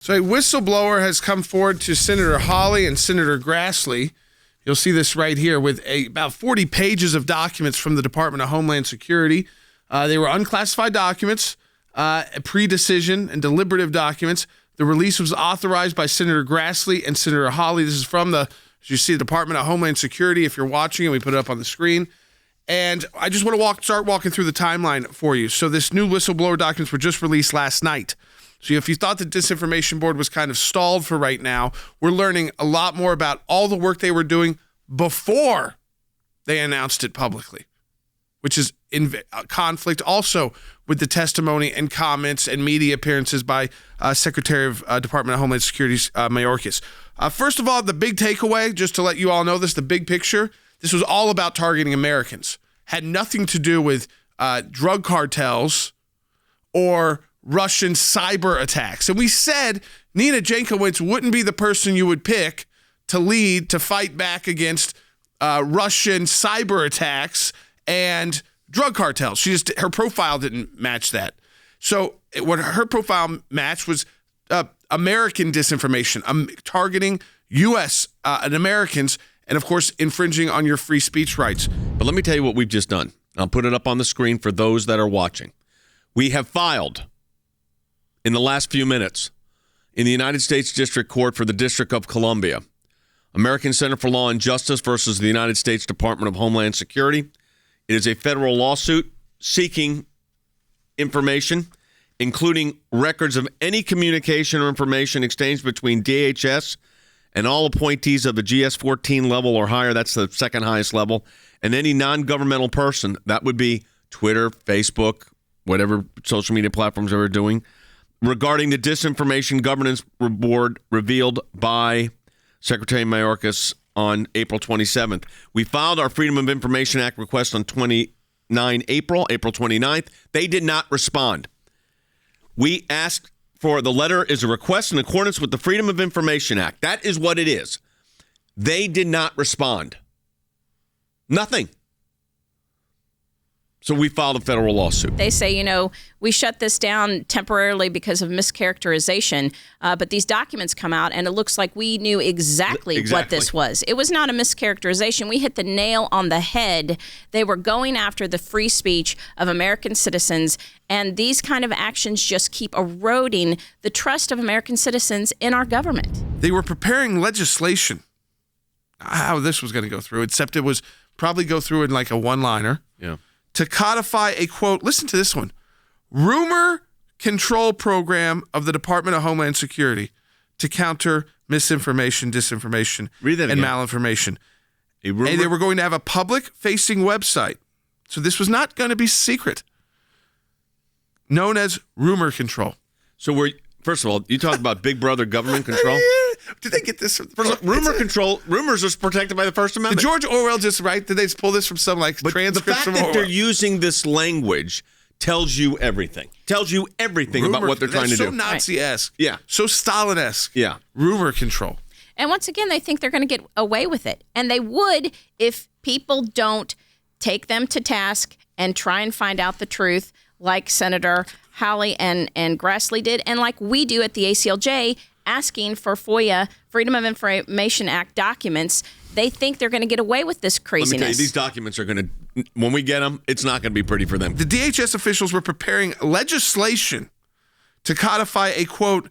So a whistleblower has come forward to Senator Hawley and Senator Grassley. You'll see this right here with about 40 pages of documents from the Department of Homeland Security. They were unclassified documents, pre-decision and deliberative documents. The release was authorized by Senator Grassley and Senator Hawley. This is from as you see, the Department of Homeland Security. If you're watching it, we put it up on the screen. And I just want to start walking through the timeline for you. So this new whistleblower documents were just released last night. So if you thought the Disinformation Board was kind of stalled for right now, we're learning a lot more about all the work they were doing before they announced it publicly, which is in conflict also with the testimony and comments and media appearances by Secretary of Department of Homeland Security's Mayorkas. First of all, the big takeaway, just to let you all know this, the big picture, this was all about targeting Americans. Had nothing to do with drug cartels or Russian cyber attacks. And we said Nina Jankowicz wouldn't be the person you would pick to lead, to fight back against Russian cyber attacks and drug cartels. Her profile didn't match that. So what her profile matched was American disinformation, targeting U.S. and Americans, and of course, infringing on your free speech rights. But let me tell you what we've just done. I'll put it up on the screen for those that are watching. We have filed in the last few minutes in the United States District Court for the District of Columbia, American Center for Law and Justice versus the United States Department of Homeland Security. It is a federal lawsuit seeking information, including records of any communication or information exchanged between DHS and all appointees of the GS-14 level or higher, that's the second highest level, and any non-governmental person, that would be Twitter, Facebook, whatever social media platforms they're doing, regarding the Disinformation Governance Board revealed by Secretary Mayorkas on April 27th. We filed our Freedom of Information Act request on April 29th. They did not respond. We asked for the letter is a request in accordance with the Freedom of Information Act. That is what it is. They did not respond. Nothing. So we filed a federal lawsuit. They say, we shut this down temporarily because of mischaracterization, but these documents come out and it looks like we knew exactly what this was. It was not a mischaracterization. We hit the nail on the head. They were going after the free speech of American citizens, and these kind of actions just keep eroding the trust of American citizens in our government. They were preparing legislation, how this was going to go through, except it was probably go through in like a one-liner. Yeah. To codify a, quote, listen to this one, rumor control program of the Department of Homeland Security to counter misinformation, disinformation, and malinformation. And they were going to have a public-facing website. So this was not going to be secret, known as rumor control. So first of all, you talk about Big Brother government control? Did they get this from rumor control? Rumors are protected by the First Amendment. Did George Orwell just write? Did they pull this from some transcript the fact from that Orwell? They're using this language tells you everything. Tells you everything about what they're trying to do. So Nazi-esque. Yeah. So Stalin-esque. Yeah. Rumor control. And once again, they think they're going to get away with it. And they would if people don't take them to task and try and find out the truth, like Senator Hawley and Grassley did, and like we do at the ACLJ, asking for FOIA, Freedom of Information Act documents. They think they're going to get away with this craziness. Let me tell you, these documents are going to, when we get them, it's not going to be pretty for them. The DHS officials were preparing legislation to codify a, quote,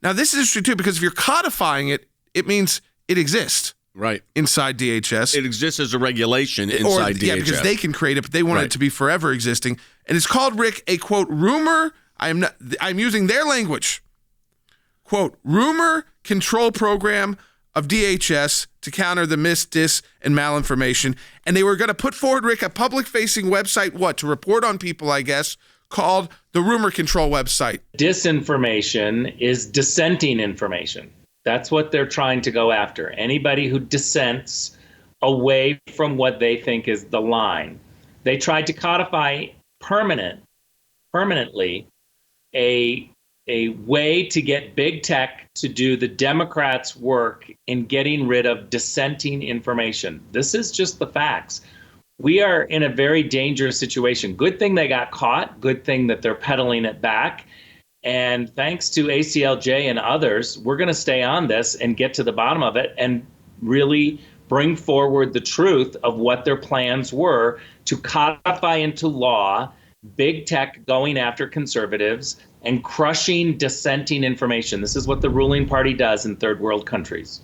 now this is interesting too, because if you're codifying it, it means it exists. Right. Inside DHS. It exists as a regulation inside DHS. Yeah, because they can create it, but they want it to be forever existing. And it's called, Rick, a, quote, rumor, I'm using their language, quote, rumor control program of DHS to counter the mis, dis, and malinformation. And they were going to put forward, Rick, a public-facing website, to report on people, I guess, called the rumor control website. Disinformation is dissenting information. That's what they're trying to go after. Anybody who dissents away from what they think is the line. They tried to codify permanently a way to get big tech to do the Democrats' work in getting rid of dissenting information. This is just the facts. We are in a very dangerous situation. Good thing they got caught. Good thing that they're peddling it back. And thanks to ACLJ and others, we're going to stay on this and get to the bottom of it and really bring forward the truth of what their plans were to codify into law big tech going after conservatives and crushing dissenting information. This is what the ruling party does in third world countries.